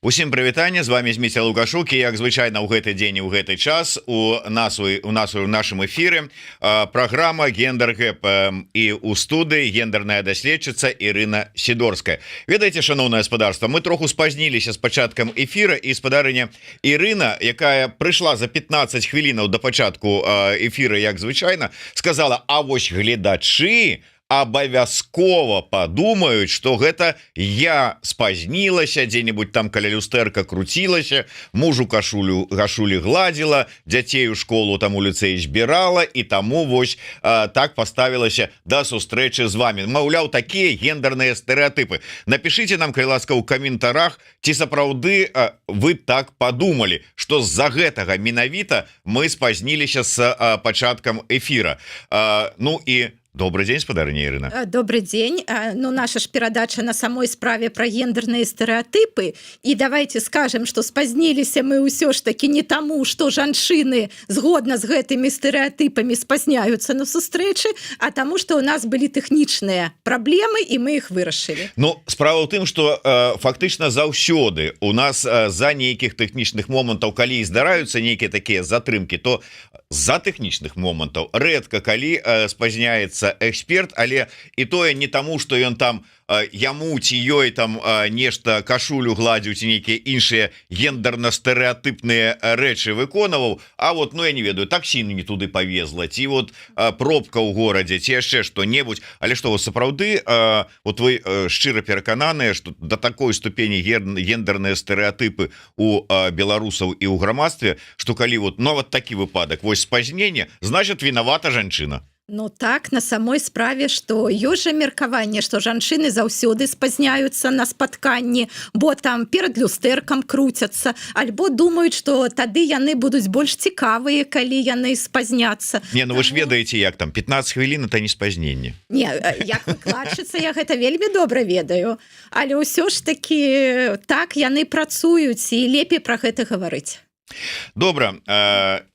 Усім прывітанне, з вами Зміцер Лукашук, і як звычайна ў гэты дзень і ў гэты час у нашым эфіры праграма Гендер Гэп, і у студыі гендерная даследчыца Ірына Сідорская. Ведаеце, шаноўнае гаспадарства, мы троху спазніліся з пачаткам эфіра, і спадарыня Ірына, якая прыйшла за 15 хвілінаў да пачатку эфіра, як звычайна, сказала: а вось гледачы абавязкова падумаюць, што гэта я спазнілася, дзе-небудзь там каля люстэрка круцілася, мужу кашулі гладзіла, дзяцей у школу там у ліцэі збірала, і таму вось так паставілася да сустрэчы з вами. Маўляў, такія гендерныя стэрэатыпы. Напішыце нам, калі ласка, у каментарах, ці сапраўды вы так падумалі, што з-за гэтага менавіта мы спазніліся з пачаткам эфіра. Ну і добрый день, спадарыня Ірына. Добрый день. Ну, наша ж перадача на самой справе про гендерные стереотипы. И давайте скажем, что спазніліся мы ўсё ж таки не таму, что жанчыны згодна з гэтымі стереотипами спазняются на сустрэчы, а таму, что у нас были тэхнічныя праблемы, и мы их вырашылі. Ну, справа ў тым, что фактычна заўсёды у нас за нейкіх тэхнічных момантаў, калі здараюцца нейкія такія затрымкі, то з-за тэхнічных момантаў рэдка калі спазняецца эксперт, але і тое не таму, што ён там яму ці ёй там нешта кашулю гладзіў ці нейкія іншыя гендерна-стэрэатыпныя рэчы выконваў, а вот, ну я не ведаю, таксі не туды павезла, ці вот пробка ў горадзе, ці яшчэ што-небудзь. Але што сапраўды вот вы шчыра перакананыя, што да такой ступені гендерныя стэрэатыпы у беларусаў і ў грамадстве, што калі вот нават такі выпадак, вось спазненне, значит вінавата жанчына. Ну так, на самой справе, што ёсць жа меркаванне, што жанчыны заўсёды спазняюцца на спатканні, бо там перад люстэркам круцяцца, альбо думаюць, што тады яны будуць больш цікавыя, калі яны спазняцца. Не, ну вы ж ведаеце, як там 15 хвілін это не спазненне. Не, як выкладчыца, я гэта вельмі добра ведаю, але ўсё ж такі так яны працуюць і лепей пра гэта гаварыць. Добра,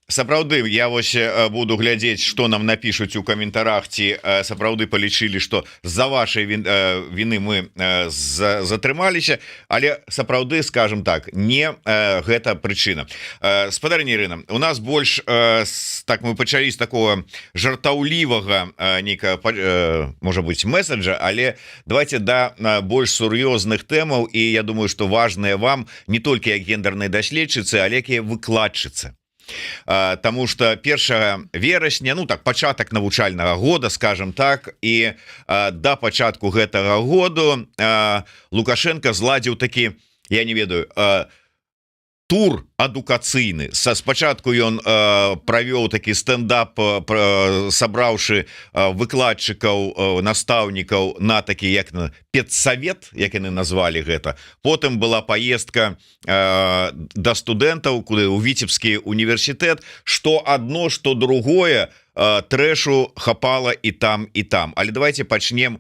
сапраўды я вось буду глядзець, што нам напішуць у каментарах, ці сапраўды палічылі, што з-за вашай віны мы затрымаліся, але сапраўды, скажем так, не гэта прычына. Спадарыня Ірына, у нас больш так мы пачалі з такого жартаўлівага нейкага, можа быць, месседжа, але давайте да больш сур'ёзных тэмаў, і я думаю, што важныя вам не толькі як гендернай даследчыцы, але як выкладчыцы. Таму что 1 верасня, ну так, пачатак навучальнага года, скажем так, і да пачатку гэтага году Лукашенко зладзіў такі, я не ведаю, тур адукацыйны. Спачатку ён правёў такі стендап, сабраўшы выкладчыкаў, настаўнікаў на такі як педсавет, як яны назвалі гэта. Потым была паездка да студэнтаў, куды ў Віцебскі універсітэт, што адно, што другое, трэшу хапала і там, і там. Але давайте пачнем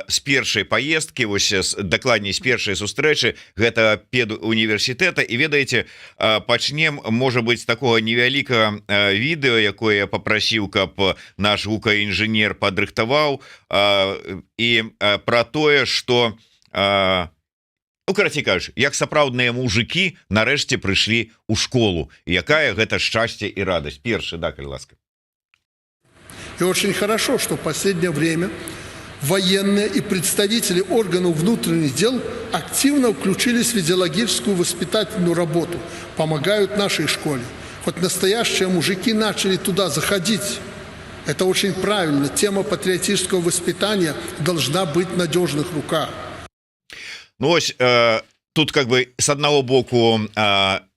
з першай паездкі, вось дакладней з першай сустрэчы гэтага педуніверсітэта. І ведаеце, пачнем, можа быць, такога невялікага відэо, якое я попрасіў, каб наш гукаінжынер падрыхтаваў, і пра тое, што ну, карацей кажучы, як сапраўдныя мужыкі нарэшце прыйшлі ў школу, і якая гэта шчасце і радасць. Першы, да, калі ласка. И очень хорошо, что в последнее время военные и представители органов внутренних дел активно включились в идеологическую воспитательную работу, помогают нашей школе. Хоть настоящие мужики начали туда заходить. Это очень правильно. Тема патриотического воспитания должна быть в надежных руках. Ну, ось, тут как бы с одного боку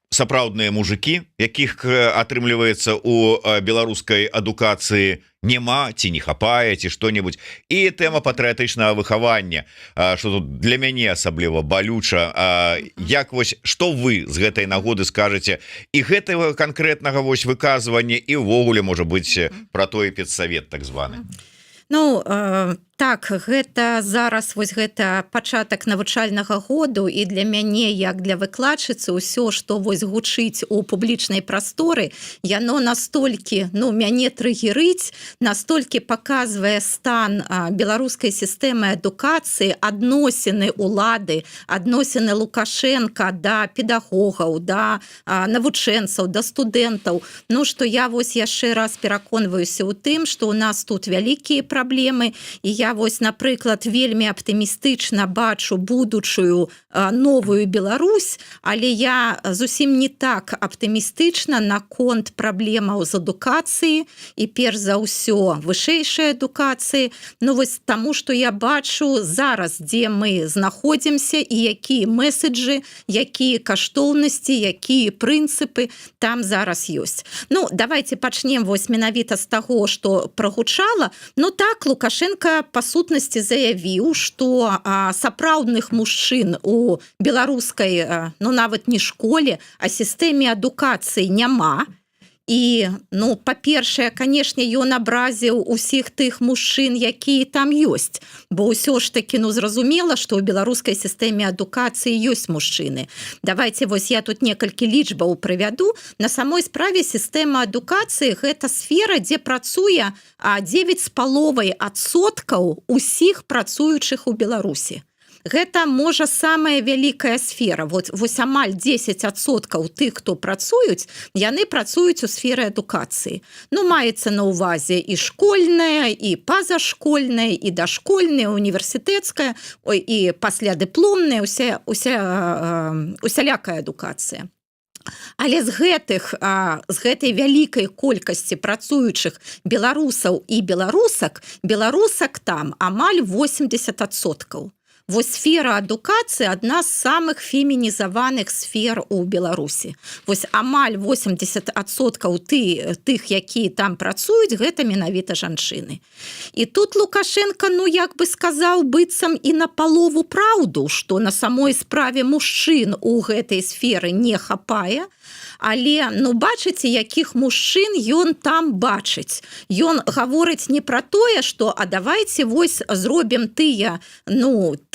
сапраўдныя мужики, якіх атрымліваецца у беларускай адукацыі няма, ці не хапае, ці што-небудзь, і тэма патрыятычнага выхавання, што тут для мяне асабліва балюча. Як вось, што вы з гэтай нагоды скажаце і гэтага канкрэтнага вось выказвання, і ўвогуле, можа быць, пра той педсавет так званы? Ну, Так, гэта зараз вось гэта пачатак навучальнага году, і для мяне, як для выкладчыцы, ўсё, што вось гучыць у публічнай прасторы, яно настолькі, мяне трыгерыць, настолькі паказвае стан беларускай сістэмы адукацыі, адносіны ўлады, адносіны Лукашенка да педагогаў, да навучэнцаў, да студэнтаў. Што я вось яшчэ раз пераконваюся ў тым, што ў нас тут вялікія праблемы, і я вось, напрыклад, вельмі аптымістычна бачу будучую новую Беларусь, але я зусім не так аптымістычна наконт праблемаў з адукацыі і перш за ўсё вышэйшай адукацыі, вось таму, што я бачу зараз, дзе мы знаходзімся і якія меседжы, якія каштоўнасці, якія прынцыпы там зараз ёсць. Давайте пачнем вось менавіта з таго, што прагучала. Так, Лукашенко па сутнасці заявіў, што сапраўдных мужчын у беларускай, нават не школе, а сістэме адукацыі няма. І, па-першае, канешне, ён абразіў усіх тых мужчын, якія там ёсць, бо ўсё ж такі, зразумела, што ў беларускай сістэме адукацыі ёсць мужчыны. Давайте вось я тут некалькі лічбаў прывяду. На самой справе сістэма адукацыі – гэта сфера, дзе працуе 9,5% усіх працуючых у Беларусі. Гэта, можа, самая вялікая сфера. Вось амаль 10% тых, хто працуюць, яны працуюць у сферы адукацыі. Маецца на ўвазе і школьная, і пазашкольная, і дашкольная, універсітэцкая, і паслядыпломная, усялякая адукацыя. Але з гэтай вялікай колькасці працуючых беларусаў і беларусак там амаль 80%. Вось сфера адукацыі адна з самых фемінізаваных сфер у Беларусі. Вось амаль 80% тых, якія там працуюць, гэта менавіта жанчыны. І тут Лукашенко, як бы сказаў, быццам і напалову праўду, што на самой справе мужчын у гэтай сферы не хапае, але, бачыце, якіх мужчын ён там бачыць. Ён гаворыць не пра тое, што давайце вось зробім тыя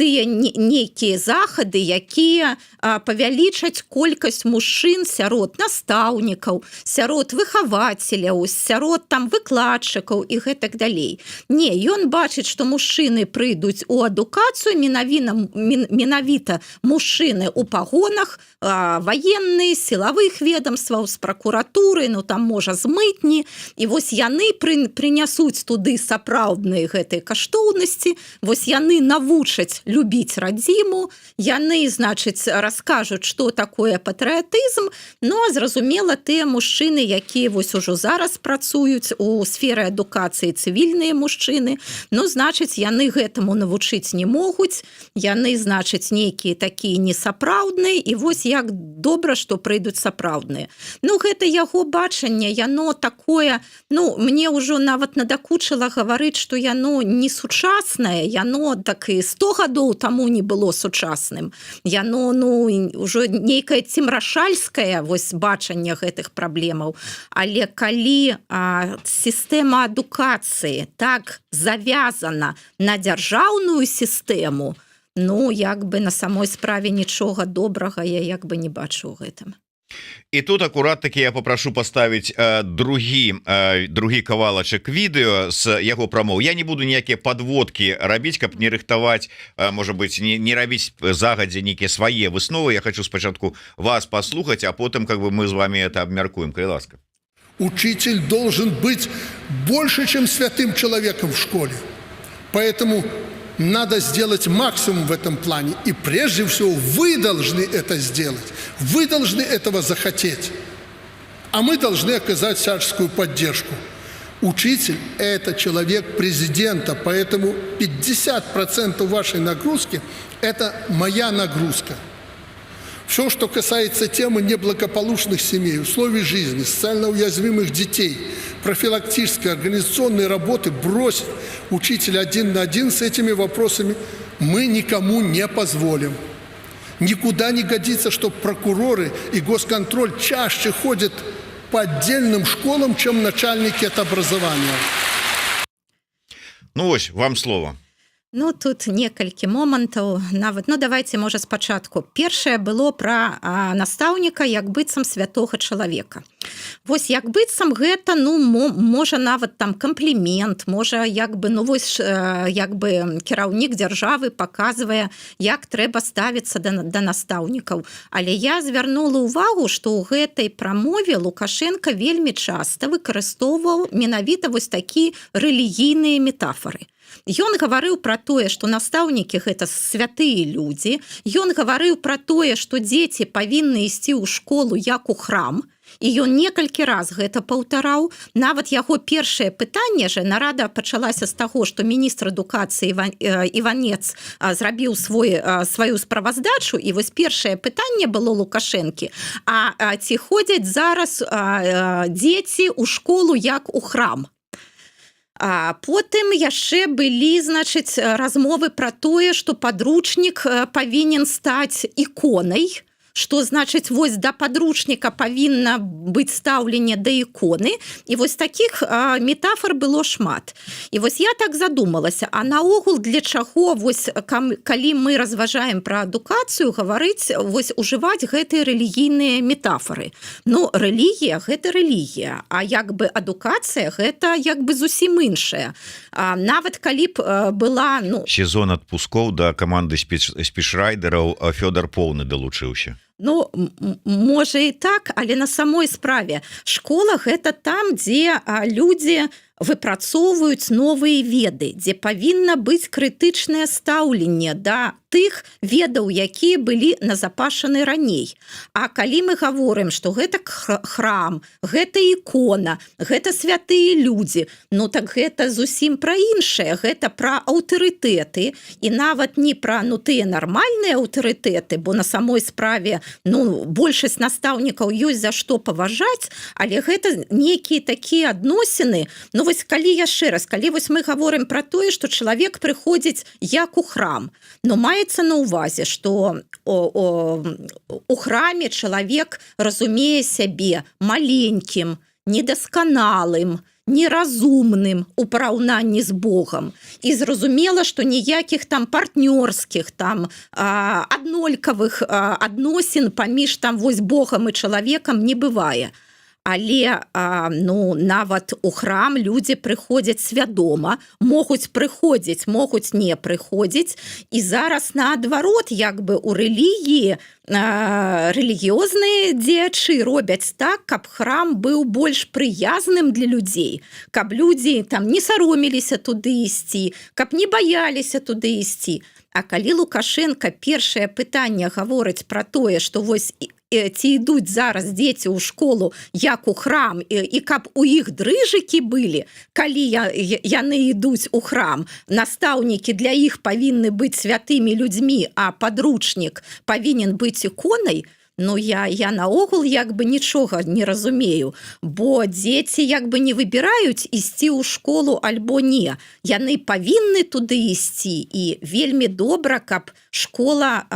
нейкія захады, якія павялічаць колькасць мужчын сярод настаўнікаў, сярод выхавацеляў, сярод там выкладчыкаў і гэтак далей. Не, ён бачыць, што мужчыны прыйдуць у адукацыю, менавіта мужчыны ў пагонах, ваенныя, сілавых ведомстваў, з пракуратуры, там, можа, з мытні, і вось яны прынясуць туды сапраўдныя гэтыя каштоўнасці, вось яны навучаць любіць радзіму, яны, значыць, раскажуць, што такое патрыятызм, а зразумела, тыя мужчыны, якія вось ужо зараз працуюць у сферы адукацыі, цывільныя мужчыны, значыць, яны гэтаму навучыць не могуць, яны, значыць, нейкія такія несапраўдныя, і вось як добра, што прыйдуць сапраўдныя. Гэта яго бачанне, яно такое, мне ўжо нават надакучыла гаварыць, што яно не сучаснае, яно так і 100 гадоў таму не было сучасным. Яно, ўжо нейкае цемрашальскае вось бачанне гэтых праблемаў. Але калі сістэма адукацыі так завязана на дзяржаўную сістэму, як бы на самой справе нічога добрага я як бы не бачу ў гэтым. І тут акурат-таки я попрошу поставіць другі кавалачак відэо з яго прамоў. Я не буду ніякія подводкі рабіць, каб не рыхтаваць, можа быть, не рабіць загадзя нейкія свае высновы. Я хочу спачатку вас послухаць, а потым как бы мы з вами это абмяркуем. Калі ласка. Учитель должен быть больше, чем святым человеком в школе. Поэтому надо сделать максимум в этом плане. И прежде всего вы должны это сделать. Вы должны этого захотеть. А мы должны оказать всяческую поддержку. Учитель – это человек президента, поэтому 50% вашей нагрузки – это моя нагрузка. Все, что касается темы неблагополучных семей, условий жизни, социально уязвимых детей, профилактической, организационной работы, бросить учителя один на один с этими вопросами мы никому не позволим. Никуда не годится, чтобы прокуроры и госконтроль чаще ходят по отдельным школам, чем начальники от образования. Ну, ось, вам слово. Ну, тут некалькі момантаў нават, ну, давайте, можа, спачатку. Першае было пра настаўніка як быццам святога чалавека. Вось як быццам гэта, ну, можа нават там камплімент, можа як бы, ну, вось як бы кіраўнік дзяржавы паказвае, як трэба ставіцца да настаўнікаў. Але я звярнула ўвагу, што ў гэтай прамове Лукашенко вельмі часта выкарыстоўваў менавіта вось такі рэлігійныя метафоры. Ён гаварыў пра тое, што настаўнікі гэта святыя людзі. Ён гаварыў пра тое, што дзеці павінны ісці ў школу як у храм. І ён некалькі раз гэта паўтараў. Нават яго першае пытанне же, нарада пачалася з таго, што міністр адукацыі Іванец зрабіў сваю справаздачу, і вось першае пытанне было Лукашэнкі: а ці ходзяць зараз дзеці ў школу як у храм? А потым яшчэ былі, значыць, размовы пра тое, што падручнік павінен стаць іконай, што, значыць, вось да падручніка павінна быць стаўленне да іконы, і вось такіх метафор было шмат. І вось я так задумалася, а наогул для чаго, вось, калі мы разважаем пра адукацыю, гаварыць, вось, ужываць гэтыя рэлігійныя метафоры? Ну, рэлігія – гэта рэлігія, а як бы адукацыя – гэта як бы зусім іншая. Нават калі б была... Ну... Сезон адпускоў да каманды спічрайдераў Фёдор Поўны далучыўся. Ну, можа і так, але на самой справе школа – гэта там, дзе людзі выпрацоўваюць новыя веды, дзе павінна быць крытычнае стаўленне да тых ведаў, якія былі назапашаны раней. А калі мы гаворым, што гэта храм, гэта ікона, гэта святыя людзі, ну так гэта зусім пра іншае, гэта пра аўтарытэты, і нават не пра, ну, тыя нармальныя аўтарытэты, бо на самой справе, ну, большасць настаўнікаў ёсць за што паважаць, але гэта нейкія такія адносіны. Ну, вось калі яшчэ раз, калі вось мы гаворым пра тое, што чалавек прыходзіць як у храм, но маецца на ўвазе, што у храме чалавек разумее сябе маленькім, недасканалым, неразумным у параўнанні з Богам. І зразумела, што ніякіх там партнёрскіх, там аднолькавых адносін паміж там вось Богам і чалавекам не бывае. Але, ну, нават у храм людзі прыходзяць свядома, могуць прыходзіць, могуць не прыходзіць. І зараз наадварот, як бы у рэлігіі рэлігіёзныя дзеячы робяць так, каб храм быў больш прыязным для людзей, каб людзі там не саромеліся туды ісці, каб не баяліся туды ісці. А калі Лукашенко першае пытанне гаворыць пра тое, што вось ці ідуць зараз дзеці ў школу як у храм, і каб у іх дрыжыкі былі, калі яны ідуць у храм, настаўнікі для іх павінны быць святымі людзьмі, а падручнік павінен быць іконай, ну, я наогул як бы нічога не разумею, бо дзеці як бы не выбіраюць ісці ў школу альбо не. Яны павінны туды ісці, і вельмі добра, каб школа...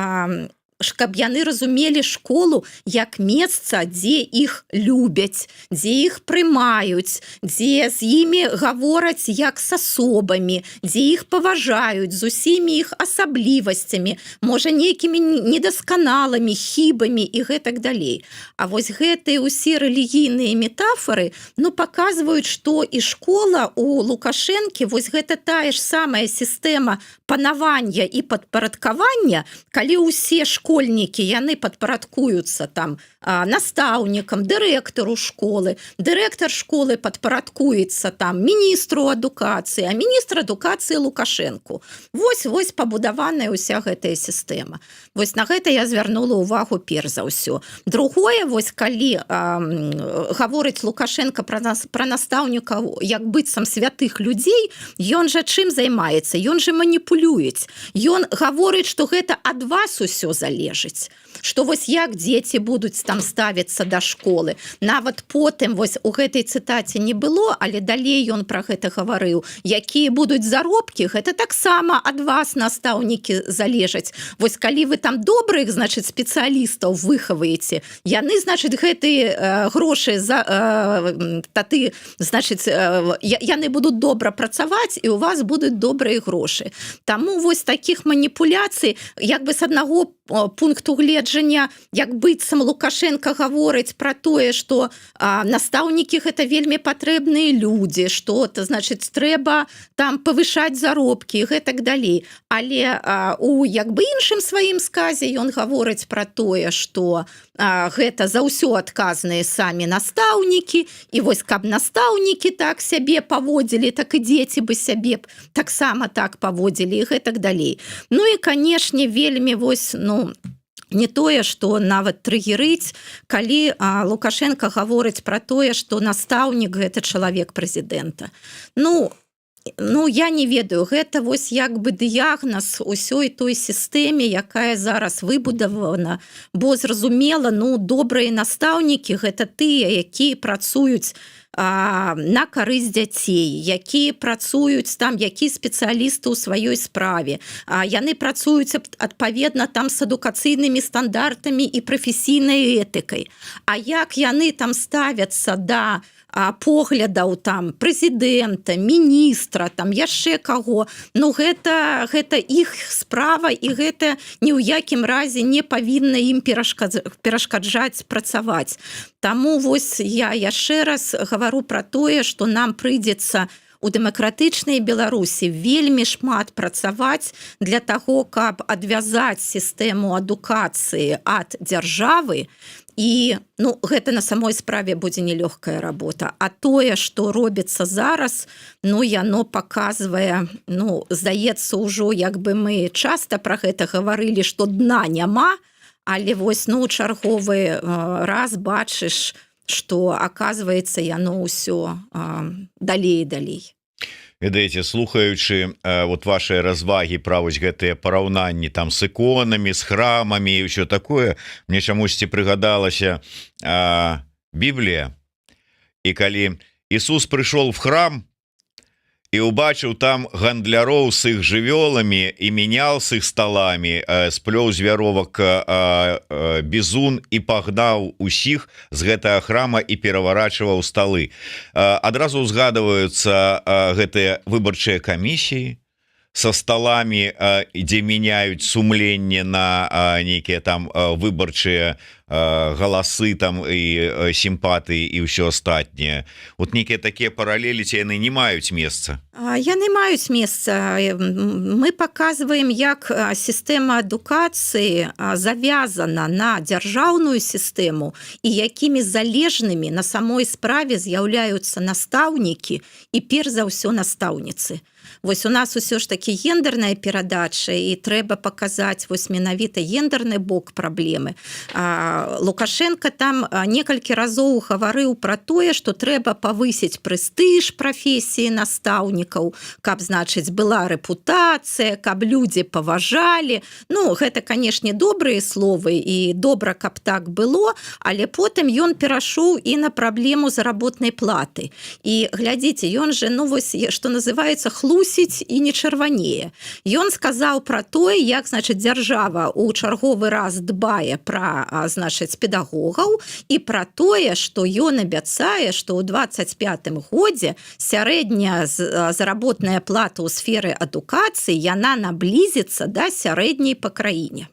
каб яны разумелі школу як месца, дзе іх любяць, дзе іх прымаюць, дзе з імі гавораць як з асобамі, дзе іх паважаюць з усімі іх асаблівасцямі, можа, нейкімі недасканалымі, хібамі і гэтак далей. А вось гэтыя ўсе рэлігійныя метафоры, ну, паказваюць, што і школа у Лукашэнкі, вось гэта тая ж самая сістэма панавання і падпарадкавання, калі ўсе школьнікі, яны падпарадкуюцца там настаўнікам, дырэктару школы, дырэктар школы падпарадкуецца там міністру адукацыі, а міністр адукацыі Лукашэнку. Вось пабудаваная ўся гэтая сістэма. Вось на гэта я звярнула ўвагу перш за ўсё. Другое, вось калі гаворыць Лукашенко пра настаўнікаў як быццам святых людзей, ён жа чым займаецца? Ён жа маніпулюе. Ён гаворыць, што гэта ад вас усё залежыць. залежыць, што вось як дзеці будуць там ставіцца да школы. Нават потым вось у гэтай цытаце не было, але далей ён пра гэта гаварыў, якія будуць заробкі, гэта таксама ад вас, настаўнікі, залежаць. Вось калі вы там добрых, значыць, спецыялістаў выхаваеце, яны, значыць, гэтыя грошы тады, значыць, яны будуць добра працаваць, і у вас будуць добрыя грошы. Таму вось такіх маніпуляцый, як бы з аднаго пункту гледжання, як быццам Лукашенко гаворыць пра тое, што настаўнікі гэта вельмі патрэбныя людзі, што, значыць, трэба там павышаць заробкі і гэтак далей. Але у як бы іншым сваім сказе ён гаворыць пра тое, што гэта за ўсё адказныя самі настаўнікі, і вось каб настаўнікі так сябе паводзілі, так і дзеці бы сябе таксама так паводзілі і гэтак далей. Ну і, канешне, вельмі вось, не тое, што нават трыгерыць, калі Лукашенко гаворыць пра тое, што настаўнік гэта чалавек прэзідэнта. Я не ведаю, гэта вось як бы дыягназ усёй той сістэме, якая зараз выбудавана, бо зразумела, добрыя настаўнікі гэта тыя, якія працуюць на карысць дзяцей, якія працуюць там, якія спецыялісты ў сваёй справе. Яны працуюць адпаведна там з адукацыйнымі стандартамі і прафесійнай этыкай. А як яны там ставяцца да поглядаў там прэзідэнта, міністра, там яшчэ каго, гэта іх справа, і гэта ні ў якім разе не павінна ім перашкаджаць працаваць. Таму вось я яшчэ раз гавару пра тое, што нам прыйдзецца у дэмакратычнай Беларусі вельмі шмат працаваць для таго, каб адвязаць сістэму адукацыі ад дзяржавы. І гэта на самой справе будзе нелёгкая работа. А тое, што робіцца зараз, яно паказвае, здаецца ўжо, як бы мы часта пра гэта гаварылі, што дна няма, але вось, чарговы раз бачыш, што, аказваецца, яно ўсё далей і далей. Ведаеце, слухаючы вот ваши развагі пра вось гэтыя параўнанні там з іконамі, з храмамі і ўсё такое, мне чамусьці прыгадалася Біблія. І калі Ісус прыйшоў в храм і убачыў там гандляроў з іх жывёламі і мянял з іх сталамі, сплёў з вяровак бізун і пагнаў усіх з гэтага храма і пераварачваў сталы. Адразу узгадваюцца гэтыя выбарчыя камісіі со сталамі, дзе мяняюць сумленне на нейкія там выбарчыя галасы там і сімпатыі і ўсё астатняе. Вот нейкія такія паралелі, ці яны не маюць месца? Яны маюць месца. Мы паказваем, як сістэма адукацыі завязана на дзяржаўную сістэму і якімі залежнымі на самой справе з'яўляюцца настаўнікі і перш за ўсё настаўніцы. Вось у нас усё ж такі гендерная перадача, і трэба паказаць вось менавіта гендерны бок праблемы. Лукашенко там некалькі разоў гаварыў пра тое, што трэба павысіць прэстыж прафесіі настаўнікаў, каб, значыць, была рэпутацыя, каб людзі паважалі. Гэта, канешне, добрыя словы, і добра, каб так было, але потым ён перайшоў і на праблему заработнай платы. І глядзіце, ён же, вось, што называецца, хлусіць і не чырванее. Ён сказаў пра тое, як, значыць, дзяржава ў чарговы раз дбае пра, значыць, педагогаў і пра тое, што ён абяцае, што ў 25-м годзе сярэдняя заработная плата ў сферы адукацыі, яна наблізіцца да сярэдняй па краіне.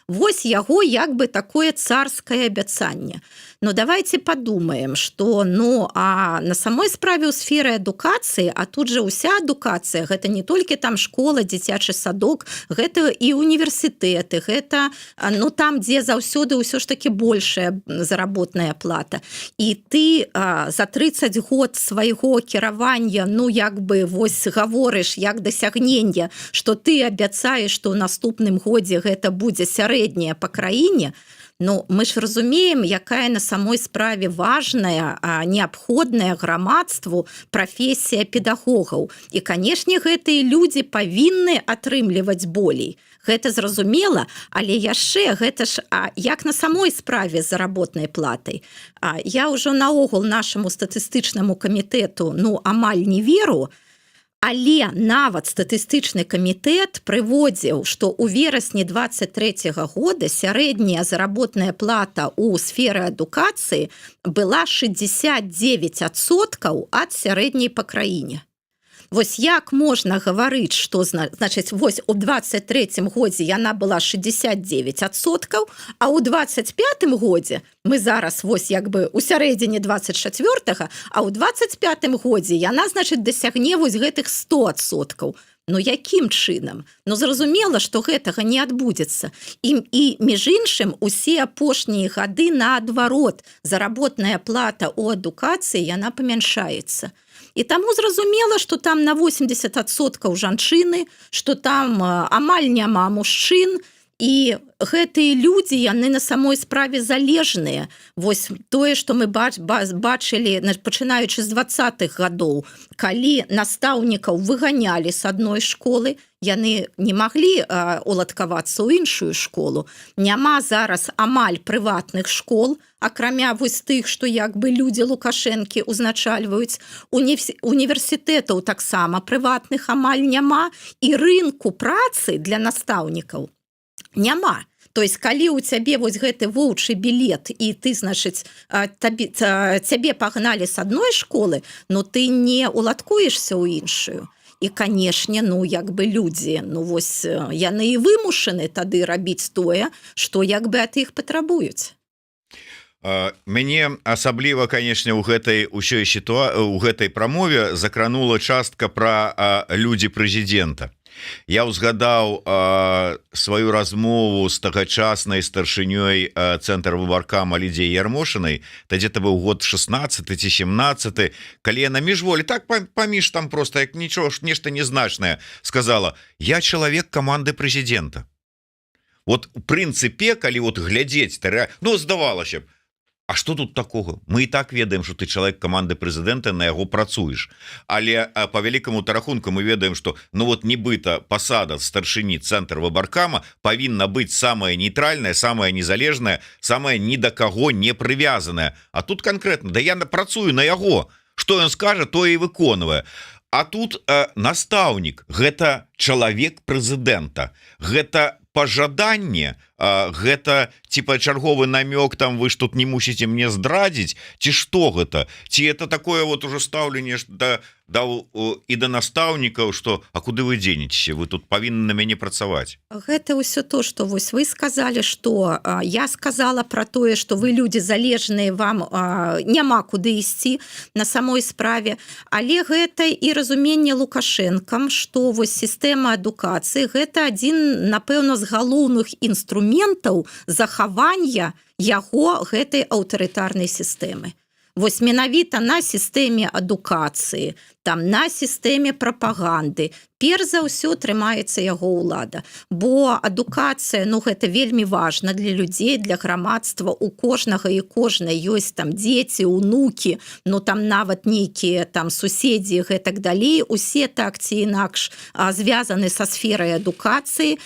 Вось яго як бы такое царскае абяцанне. Давайте подумаем, што на самой справе ў сферы адукацыі, а тут же ўся адукацыя, гэта не толькі там школа, дзіцячы садок, гэта і універсітэты, гэта там, дзе заўсёды ўсё ж таки большая заработная плата. І ты за 30 год свайго кіравання, як бы вось гаворыш, як дасягнення, што ты абяцаеш, што ў наступным годзе гэта будзе сярэдняя па краіне, мы ж разумеем, якая на самой справе важная, неабходная грамадству прафесія педагогаў. І, канешне, гэтыя людзі павінны атрымліваць болей. гэта зразумела, але яшчэ гэта ж як на самой справе з заработнай платай. Я ўжо наогул нашаму статыстычнаму камітэту амаль не веру, але нават статыстычны камітэт прыводзіў, што ў верасні 23 года сярэдняя заработная плата ў сферы адукацыі была 69% ад сярэдняй па краіне. Вось як можна гаварыць, што значыць вось у 23 годзе яна была 69%, а ў 25 годзе мы зараз вось як бы у сярэдзіне 24-го, а ў 25 годзе яна значыць дасягне вось гэтых 100%. Якім чынам? Зразумела, што гэтага не адбудзецца. І між іншым, усе апошнія гады наадварот, заработная плата ў адукацыі, яна памяншаецца. І таму зразумела, што там на 80% жанчыны, што там амаль няма мужчын, і гэтыя людзі, яны на самой справе залежныя. Вось тое, што мы бачылі, пачынаючы з 20-х гадоў, калі настаўнікаў выганялі з адной школы, яны не маглі уладкавацца ў іншую школу. Няма зараз амаль прыватных школ, акрамя вось тых, што як бы людзі Лукашэнкі ўзначальваюць. Універсітэтаў таксама прыватных амаль няма, і рынку працы для настаўнікаў няма. То есть, калі ў цябе вось гэты воўчы білет, і ты, значыць, цябе пагналі з адной школы, ты не уладкуешся ў іншую. І, канешне, як бы людзі, вось яны і вымушаны тады рабіць тое, што як бы ад іх патрабуюць. Мяне асабліва, канешне, у гэтай прамове закранула частка пра людзі прэзідэнта. Я ўзгадаў сваю размову з тагачаснай старшынёй цэнтра выбаркама Лідзіяй Ярмошынай, тады это быў год 16 ці 17, калі яна міжволі, так паміж там проста, як нічого, нешта незначнае, сказала: я чалавек каманды прэзідэнта. Вот у прынцыпе, калі вот глядзець, здавалася б, а што тут такога? Мы і так ведаем, што ты чалавек каманды прэзідэнта, на яго працуеш. Але па вялікаму рахунку мы ведаем, што нібыта пасада старшыні цэнтр выбаркама павінна быць самая нейтральная, самая незалежная, самая ні да каго не прывязаная. А тут канкрэтна, я працую на яго. Што ён скажа, тое і выконвае. А тут настаўнік, гэта чалавек прэзідэнта, гэта пажаданне, гэта типа чарговы намёк, там вы ж тут не мусіце мне здрадзіць, ці што гэта? Ці это такое вот уже стаўленне і да настаўнікаў, што а куды вы дзенецеся, вы тут павінны на мяне працаваць. Гэта ўсё то, што вось вы сказалі, што я сказала пра тое, што вы людзі залежныя, вам няма куды ісці на самой справе, але гэта і разуменне Лукашэнкам, што вось сістэма адукацыі гэта адзін, напэўна, з галоўных інструментаў захавання яго гэтай аўтарытарнай сістэмы. Вось менавіта на сістэме адукацыі, там на сістэме прапаганды перш за ўсё трымаецца яго ўлада, бо адукацыя, гэта вельмі важна для людзей, для грамадства, у кожнага і кожнай ёсць там дзеці, унукі, там нават нейкія там суседзі, гэтак далей, усе так ці інакш звязаны са сферай адукацыі.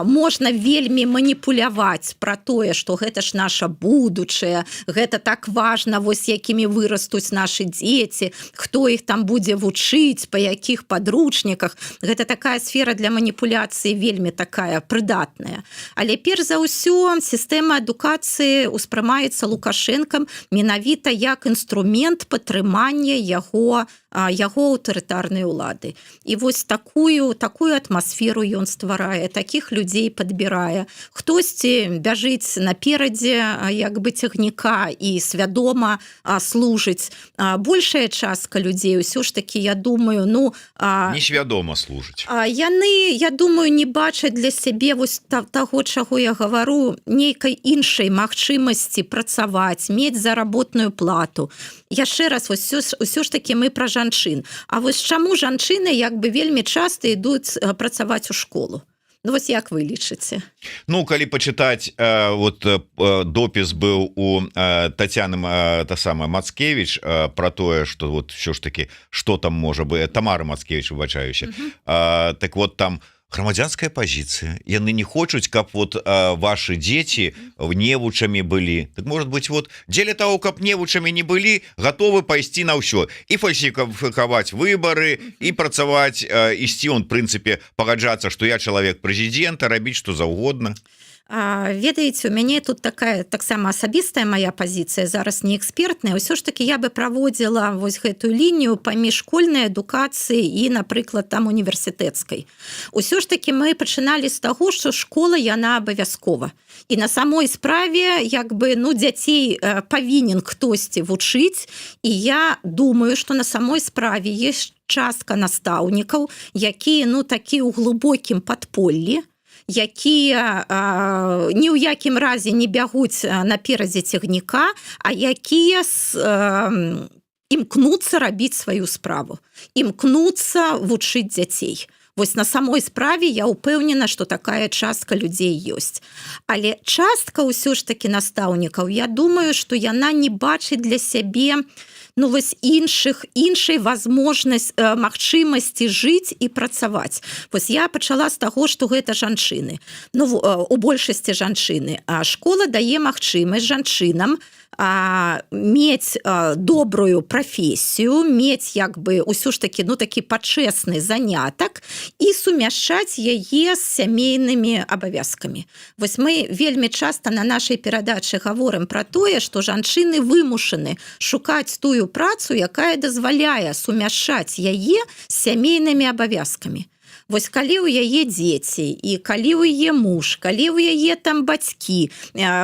Можна вельмі маніпуляваць пра тое, што гэта ж наша будучае, гэта так важна, вось якімі вырастуць нашы дзеці, хто іх там будзе вучыць, па якіх падручніках. Гэта такая сфера для маніпуляцыі вельмі такая прыдатная. Але перш за ўсё сістэма адукацыі ўспрымаецца Лукашэнкам менавіта як інструмент падтрымання яго аўтарытарнай улады. І вось такую атмасферу ён стварае, такіх людзей падбірае. Хтосьці бяжыць наперадзе як бы цягніка і свядома служыць. Большая частка людзей ўсё ж такі, я думаю, несвядома служыць. Яны, я думаю, не бачаць для сябе вось таго, чаго я гавару, нейкай іншай магчымасці працаваць, мець заработную плату. Яшчэ раз, ўсё ж такі мы пра жанчын. А вось чаму жанчыны як бы вельмі часта ідуць працаваць у школу? Вось як вы лічыце? Калі пачытаць, допіс быў у Тацяны Мацкевіч пра тое, што ўсё ж такі, што там можа быць, Тамара Мацкевіч, выбачаюся. Так вот там грамадзянская пазіцыя, яны не хочуць, каб вот ваши дзеці невучамі былі. Так может быть, вот дзеля того, каб невучамі не былі, готовы пайсці на ўсё і фальсіфікаваць выборы і працаваць, ісці он прынцыпе пагаджацца, што я чалавек прэзідэнта, рабіць што заўгодна. Ведаеце, у мяне тут такая таксама асабістая моя пазіцыя, зараз не экспертная. Усё ж таки я бы праводзіла вось гэтую лінію паміж школьнай адукацыі і, напрыклад, там універсітэцкай. Усё ж таки мы пачыналі з таго, што школа яна абавязкова. І на самой справе як бы дзяцей павінен хтосьці вучыць, і я думаю, што на самой справе ёсць частка настаўнікаў, якія такі ў глыбокім падполлі, якія ні ў якім разе не бягуць наперадзе цягніка, а якія імкнуцца рабіць сваю справу, імкнуцца вучыць дзяцей. Вось на самой справе я ўпэўнена, што такая частка людзей ёсць. Але частка ўсё ж такі настаўнікаў, я думаю, што яна не бачыць для сябе вось іншай магчымасці жыць і працаваць. Вось я пачала з таго, што гэта жанчыны. У большасці жанчыны. А школа дае магчымасць жанчынам мець добрую прафесію, мець як бы ўсё ж такі такі пачэсны занятак і сумяшчаць яе з сямейнымі абавязкамі. Вось мы вельмі часта на нашай перадачы гаворым пра тое, што жанчыны вымушаны шукаць тую працу, якая дазваляе сумяшчаць яе з сямейнымі абавязкамі. Вось калі ў яе дзеці і калі ў яе муж, калі ў яе там бацькі,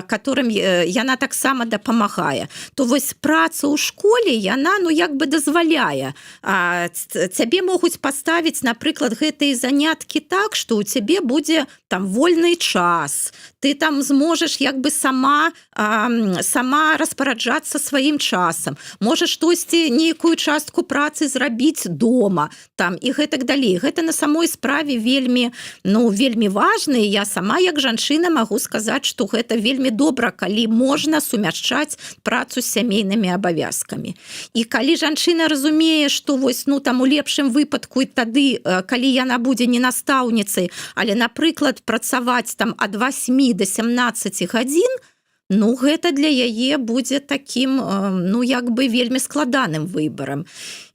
которым яна таксама дапамагае, то вось праца ў школе, яна як бы дазваляе. Цябе могуць паставіць, напрыклад, гэтыя заняткі так, што ў цябе будзе там вольны час, ты там зможаш як бы сама распараджацца сваім часам, можаш штосьці нейкую частку працы зрабіць дома там і гэтак далей. Гэта на самой справе вельмі важна, і я сама як жанчына магу сказаць, што гэта вельмі добра, калі можна сумяшчаць працу з сямейнымі абавязкамі. І калі жанчына разумее, што вось там у лепшым выпадку і тады, калі яна будзе не настаўніцай, але, напрыклад, працаваць там ад 8 до 17 гадзін, гэта для яе будзе такім, як бы вельмі складаным выбарам.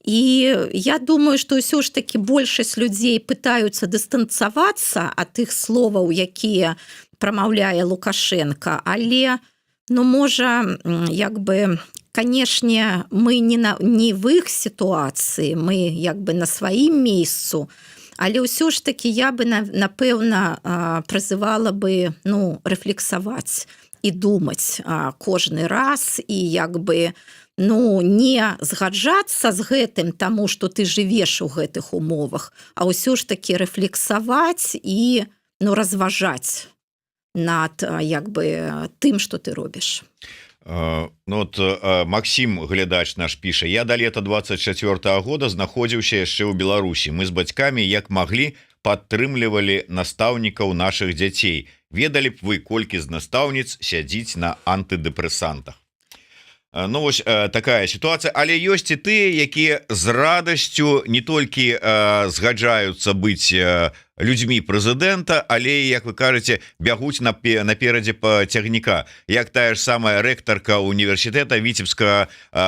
І я думаю, што ўсё ж такі большасць людзей пытаюцца дыстанцавацца ад тых словаў, якія прамаўляе Лукашенко, але, можа, як бы, канешне, мы не в іх сітуацыі, мы як бы на сваім месцу, але ўсё ж такі я бы, напэўна, прызывала бы, рэфлексаваць і думаць кожны раз і як бы, не згаджацца з гэтым, таму, што ты жывеш у гэтых умовах, а ўсё ж такі рэфлексаваць і разважаць над як бы тым, што ты робіш. Максим, глядач наш, піша: я до лета 24-го года знаходзіўся яшчэ ў Беларусі. Мы з бацькамі як маглі падтрымлівалі настаўнікаў нашых дзяцей. Ведалі б вы, колькі з настаўніц сядзіць на антыдэпрэсантах. Вось такая сітуацыя, але ёсць і тыя, якія з радасцю не толькі згаджаюцца быць людзьмі прэзідэнта, але, як вы кажаце, бягуць наперадзе па цягніка. Як тая ж самая рэктарка універсітэта Віцебскага,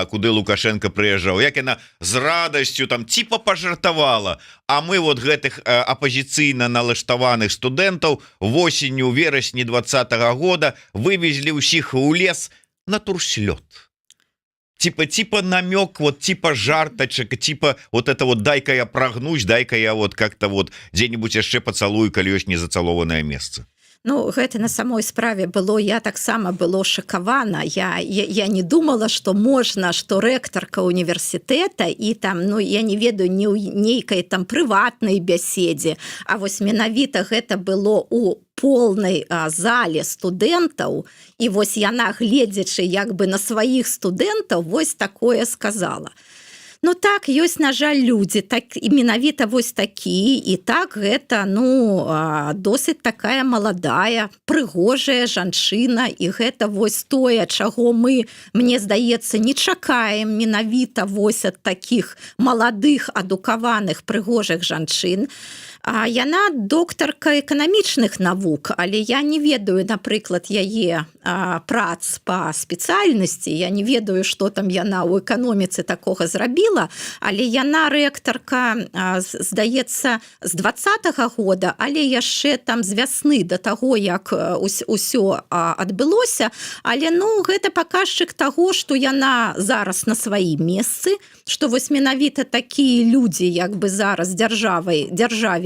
куды Лукашенко прыязджаў, як яна з радасцю там типа пажартавала, а мы вот гэтых апазіцыйна налаштаваных студэнтаў восенню, верасні 20-го года вывезлі ўсіх у лес на турслёт. Типа намек, вот типа жартачек, типа вот это вот дай-ка я прогнусь, дай-ка я вот как-то вот где-нибудь яшчэ пацалую, калі ёсць незацалованае месца. Гэта на самой справе было, я таксама было шакавана. Я не думала, што можна, што рэктарка універсітэта і там, я не ведаю, не ў нейкай там прыватнай бяседзе, а вось менавіта гэта было у полнай зале студэнтаў, і вось яна, гледзячы як бы на сваіх студэнтаў, вось такое сказала. Ну так, ёсць, на жаль, людзі, так і менавіта вось такі, і так гэта, ну, досыць такая маладая, прыгожая жанчына, і гэта вось тое, чаго мы, мне здаецца, не чакаем менавіта вось ад такіх маладых, адукаваных, прыгожых жанчын. Яна доктарка эканамічных навук, але я не ведаю, напрыклад, яе прац па спецыяльнасці, я не ведаю, што там яна ў эканоміцы такога зрабіла, але яна рэктарка, здаецца, з 20-го года, але яшчэ там з вясны да таго, як усё адбылося, але, ну, гэта паказчык таго, што яна зараз на сваім месцы, што вось менавіта такія людзі, як бы зараз дзяржаве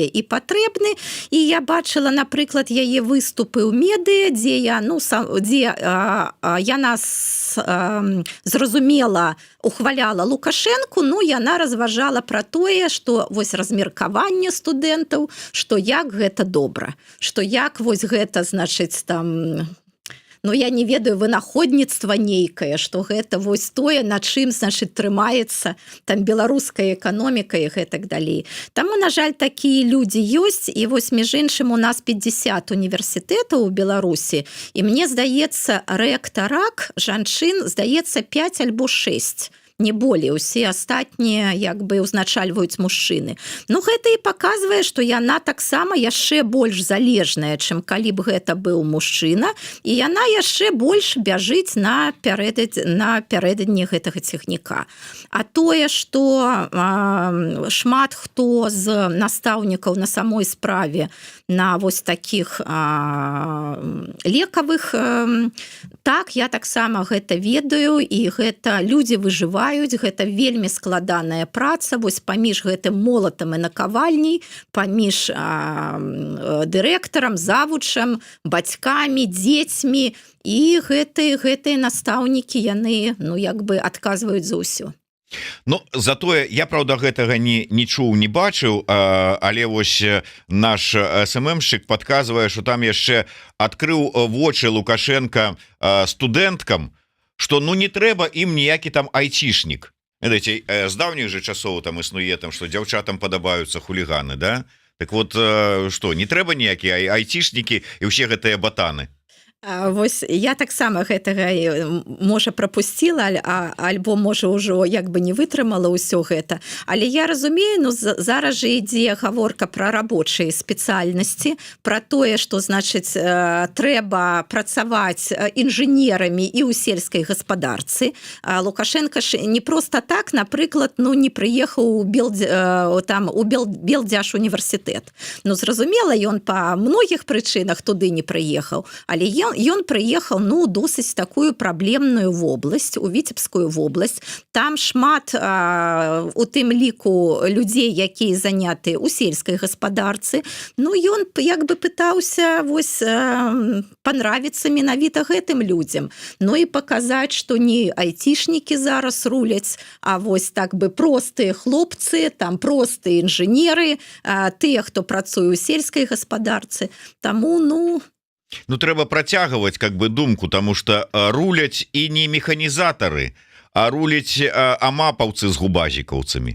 і патрэбны, і я бачыла, напрыклад, яе выступы ў медыа, дзе яна зразумела ухваляла Лукашэнку, ну, яна разважала пра тое, што вось размеркаванне студэнтаў, што як гэта добра, што як вось гэта, значыць, там... Ну, я не ведаю, вынаходніцтва нейкае, што гэта вось тое, на чым, значыць, трымаецца там беларуская эканоміка і гэтак далей. Таму, на жаль, такія людзі ёсць, і вось, між іншым, у нас 50 універсітэтаў у Беларусі, і мне здаецца, рэктарак жанчын, здаецца, 5 альбо 6. Не болей, усе астатнія як бы ўзначальваюць мужчыны. Ну, гэта і паказвае, што яна таксама яшчэ больш залежная, чым калі б гэта быў мужчына, і яна яшчэ больш бяжыць на пярэдадні гэтага цягніка. А тое, што шмат хто з настаўнікаў на самой справе на вось такіх лекавых, так, я таксама гэта ведаю, і гэта людзі выжываюць, гэта вельмі складаная праца, вось паміж гэтым молатам і накавальняй, паміж дырэктарам, завучам, бацькамі, дзецьмі, і гэтыя настаўнікі, яны, ну, як бы адказваюць за ўсё. Ну, затое я, правда, гэтага не чуў, не бачыў, але вось наш СММшчык падказвае, што там яшчэ адкрыў вочы Лукашенко студэнткам, што, ну, не трэба ім ніякі там айцішнік. Ведаеце, з даўніх жа часоў там існуе, там, што дзяўчатам падабаюцца хуліганы, да? Так вот, што, не трэба ніякія айцішнікі і ўсе гэтыя батаны? Вось я таксама гэтага можа прапусціла, альбо можа ўжо як бы не вытрымала ўсё гэта, але я разумею, ну, зараз жа ідзе гаворка пра рабочыя спецыяльнасці, пра тое, што, значыць, трэба працаваць інжынерамі і ў сельскай гаспадарцы. Лукашенко ж не проста так, напрыклад, ну, не прыехаў у Белдзяж універсітэт. Ну, зразумела, ён па многіх прычынах туды не прыехаў, але ён прыехаў, ну, досыць такую праблемную вобласць, у Віцебскую вобласць. Там шмат у тым ліку людзей, якія заняты ў сельскай гаспадарцы. Ну, ён як бы пытаўся вось панравіцца менавіта гэтым людзям. Ну, і паказаць, што не айцішнікі зараз руляць, а вось так бы простыя хлопцы, там простыя інжынеры, тыя, хто працуе ў сельскай гаспадарцы. Таму, Ну, трэба працягваць как бы думку, таму што руляць і не механізатары, а руляць амапаўцы з губазікаўцамі.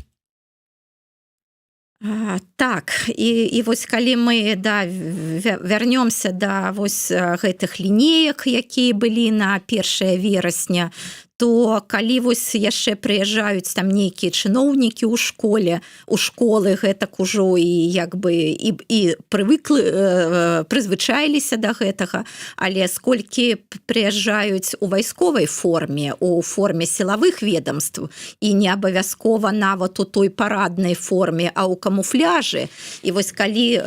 Так, і вось калі мы вярнёмся да вось гэтых лінеек, якія былі на 1 верасня, то калі вось яшчэ прыязджаюць там нейкія чыноўнікі ў школы гэтак ужо і як бы і прызвычаіліся да гэтага, але сколькі прыязджаюць у вайсковай форме, у форме сілавых ведомств, і не абавязкова нават у той параднай форме, а ў камуфляжы. І вось калі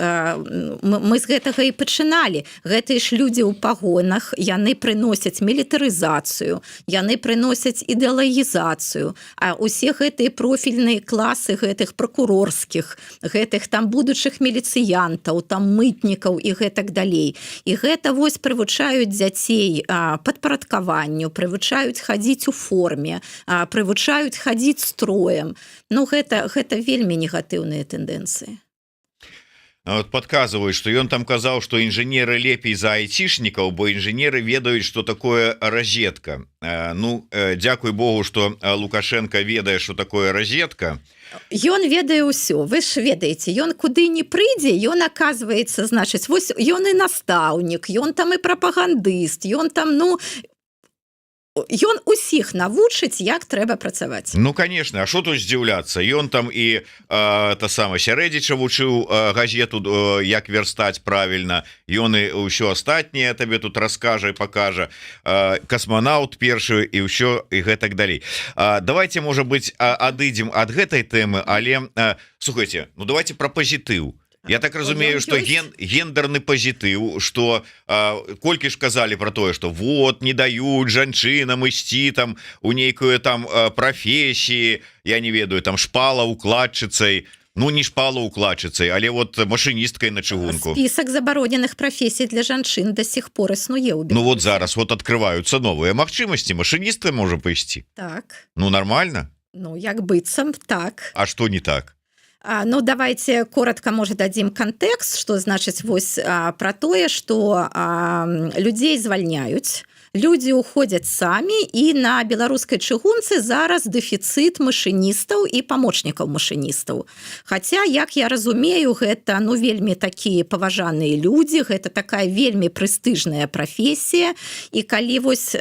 мы з гэтага і пачыналі, гэтыя ж людзі ў пагонах, яны прыносяць мілітарызацыю, яны прыносяць ідэалагізацыю, а усе гэтыя профільныя класы гэтых пракурорскіх, гэтых там будучых міліцыянтаў, там мытнікаў і гэтак далей. І гэта вось прывучаюць дзяцей падпарадкаванню, прывучаюць хадзіць у форме, прывучаюць хадзіць строем. Ну, гэта вельмі негатыўныя тэндэнцыі. вот подказываюць, што ён там казаў, што інжынеры лепей за айцішнікаў, бо інжынеры ведаюць, што такое розетка. Ну, дзякуй Богу, што Лукашенко ведае, што такое розетка. Ён ведае ўсё, вы ж ведаеце, ён куды не прыйдзе, ён оказывается, значыць, вось ён і настаўнік, ён там і прапагандыст, ён там, ну, ён усіх навучыць, як трэба працаваць. Ну, конечно, а что тут здзіўляцца? Ён там і та сама Сярэдзіча вучыў газету, як верстаць правільна, ён і ўсё астатняе табе тут раскажа і пакажа, касманаўт першы і ўсё і гэтак далей. Давайте, можа быць, адыдзем ад гэтай тэмы, але слухайте, ну давайте про пазітыў. Я так разумею, что гендерны пазітыў, что колькі ж казалі про тое, что вот не даюць жанчынам ісці там у нейкую там прафесіі, я не ведаю, там шпала укладчыцай, ну не шпала укладчыцай, але вот машиністкай на чыгунку. Спісак забароненых прафесій для жанчын до сих пор існуе ў Беларусі. Ну вот зараз вот открываюцца новыя магчымасці, машиністка можа пайсці. Так. Ну нормально? Ну як быццам, так. А что не так? Ну, давайте коротко, может, дадим контекст, что значит вось про тое, что людей звальняюць, люди уходят сами, и на беларускай чыгунцы зараз дэфіцыт машиністаў і памочнікаў машиністаў. Хотя, як я разумею, гэта, ну, вельмі такія паважаныя люди, гэта такая вельмі прэстыжная прафесія, і калі вось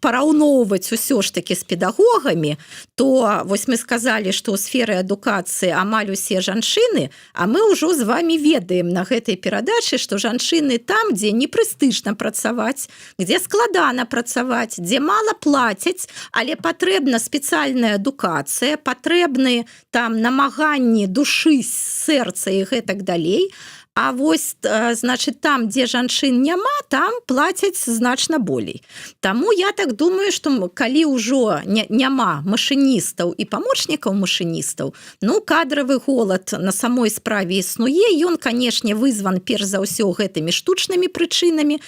параўноўваць усё ж таки з педагогамі, то вось мы сказали, что ў сферы адукацыі амаль усе жанчыны, а мы ўжо з вами ведаем на гэтай перадачы, што жанчыны там, дзе не прэстыжна працаваць, дзе складана працаваць, дзе мала плацяць, але патрэбна спецыяльная адукацыя, патрэбны там намаганні душы, сэрца і гэтак далей. А вось, значит, там, дзе жанчын няма, там плацяць значна болей. Таму я так думаю, што калі ўжо няма машыністаў і памочнікаў машыністаў, ну, кадравы голад на самой справе існуе, ён, канешне, вызван перш за ўсё гэтымі штучнымі прычынамі,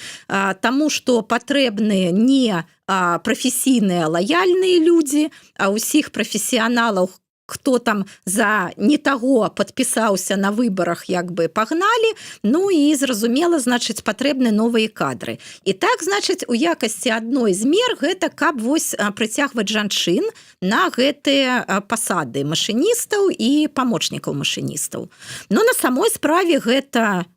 таму што патрэбны не прафесійныя лаяльныя людзі, а ўсіх прафесіяналаў, хто там за не таго падпісаўся на выбарах, як бы пагналі, ну і зразумела, значыць, патрэбны новыя кадры. І так, значыць, у якасці адной з мер гэта каб вось прыцягваць жанчын на гэтыя пасады машыністаў і памочнікаў машыністаў. Но на самой справе гэта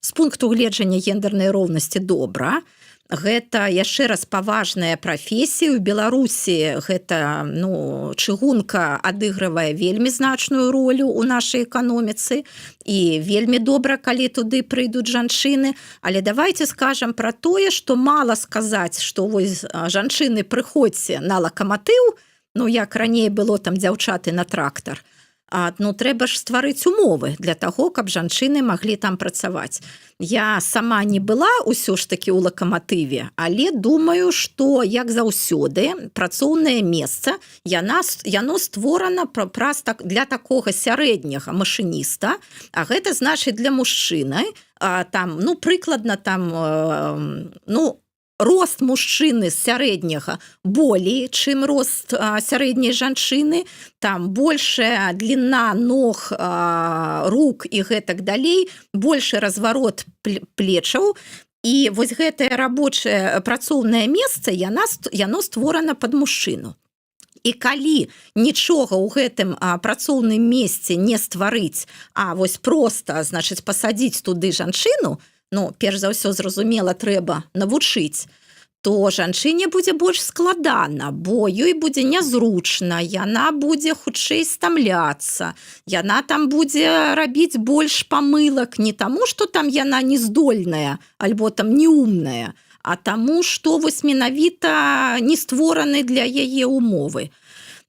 з пункту гледжання гендернай роўнасці добра. Гэта яшчэ раз паважная прафесія. У Беларусі гэта, ну, чыгунка адыгрывае вельмі значную ролю ў нашай эканоміцы і вельмі добра, калі туды прыйдуць жанчыны. Але давайте скажам пра тое, што мала сказаць, што вось жанчыны прыходзьце на лакаматыў, ну як раней было там дзяўчаты на трактар. Ну, трэба ж стварыць умовы для таго, каб жанчыны маглі там працаваць. Я сама не была ўсё ж такі ў лакаматыве, але думаю, што, як заўсёды, працоўнае месца, яно створана для такога сярэдняга машыніста, а гэта значыць для мужчыны, там, ну, прыкладна там, ну, рост мужчыны сярэдняга болей, чым рост сярэдняй жанчыны, там большая длина ног, рук і гэтак далей, большы разварот плечаў, і вось гэтае рабочае працоўнае месца, яно створана пад мужчыну. І калі нічога ў гэтым працоўным месцы не стварыць, а вось проста, значыць, пасадзіць туды жанчыну, ну, перш за ўсё, зразумела, трэба навучыць, то жанчыне будзе больш складана, бо ёй будзе нязручна, яна будзе хутчэй стамляцца, яна там будзе рабіць больш памылак не таму, што там яна не здольная, альбо там не умная, а таму, што вось менавіта не створаны для яе умовы.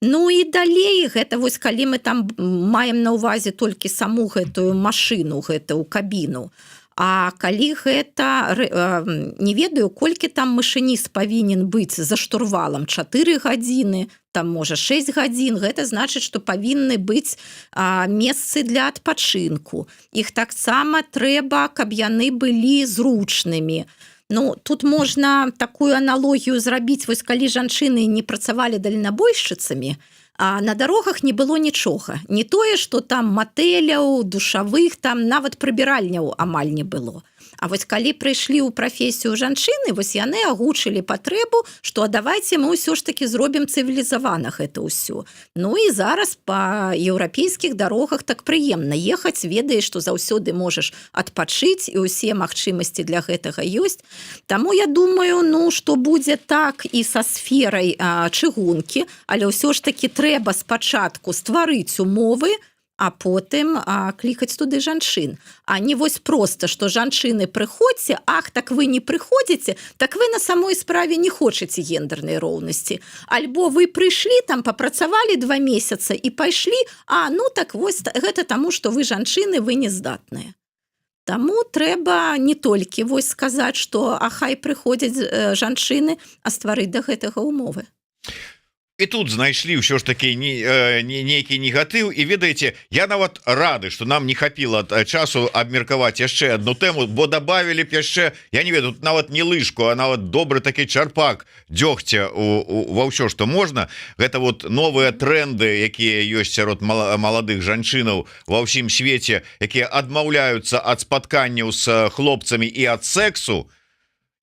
Ну і далей, гэта вось калі мы там маем на ўвазе толькі саму гэтую машыну, гэтую кабіну. А калі гэта, не ведаю, колькі там машыніст павінен быць за штурвалам, 4 гадзіны, там, можа, 6 гадзін, гэта значыць, што павінны быць месцы для адпачынку. Іх таксама трэба, каб яны былі зручнымі. Ну, тут можна такую аналогію зрабіць, вось калі жанчыны не працавалі дальнабойшчыцамі, А на дарогах не было нічога, не тое што там матэляў, душавых, там нават прыбіральняў амаль не было. А вось калі прыйшлі ў прафесію жанчыны, вось яны агучылі патрэбу, што давайце мы ўсё ж такі зробім цывілізавана гэта ўсё. Ну і зараз па еўрапейскіх дарогах так прыемна ехаць, ведаеш, што заўсёды можаш адпачыць і ўсе магчымасці для гэтага ёсць. Таму я думаю, ну што будзе так і са сферай чыгункі, але ўсё ж такі трэба спачатку стварыць умовы, а потым клікаць туды жанчын. А не вось проста, што жанчыны прыходзьце, ах, так вы не прыходзіце, так вы на самой справе не хочаце гендернай роўнасці. Альбо вы прыйшлі, там папрацавалі 2 месяцы і пайшлі, ну так вось гэта таму, што вы жанчыны, вы не здатныя. Таму трэба не толькі вось сказаць, што хай прыходзяць жанчыны, а стварыць да гэтага умовы. І тут знайшлі ўсё ж такі нейкі негатыў і ведаеце, я нават рады, што нам не хапіла часу абмеркаваць яшчэ одну тэму, бо добавілі б яшчэ, я не ведаю, тут нават не лыжку, а нават добры такі чарпак дзёгця ва ўсё, што можна. Гэта вот новыя тренды, якія ёсць сярод маладых жанчынаў ва ўсім свеце, якія адмаўляюцца ад спатканняў з хлопцамі і ад сексу.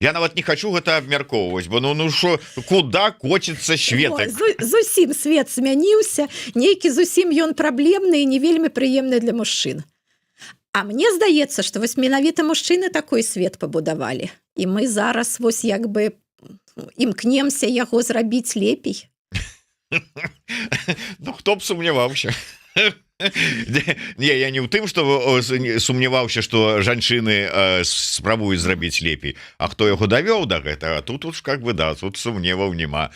Я нават не хочу гэта абмяркоўваць, бо ну що, куда коціцца свет? Зусім свет змяніўся, нейкі зусім ён праблемны і не вельмі прыемны для мужчын. А мне здаецца, што вось менавіта мужчыны такой свет пабудавалі. І мы зараз вось як бы імкнемся яго зрабіць лепей. Ну хто б сумняваўся? Не, я не ў тым, што сумняваўся, што жанчыны спрабуюць зрабіць лепей, а хто яго давёў да гэтага, тут уж как бы да, тут сумневаў няма.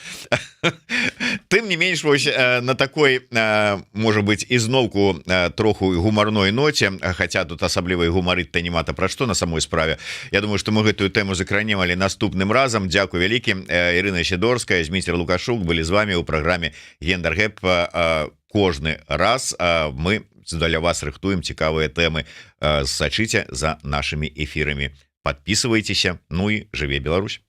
Тым не менш, вось на такой, можа быць, ізноўку троху гумарной ноце, хаця тут асабліва і гумарыць-то няма-то пра што на самой справе. Я думаю, што мы гэтую тэму закранем, але наступным разам. Дзякуй вялікі. Ірына Сідорская, Зміцер Лукашук былі з вами ў праграме Гендер-гэп. Кожны раз мы для вас рыхтуем цікавыя тэмы. Сачыце за нашымі эфірамі. Подписывайтеся. Ну і жыве Беларусь.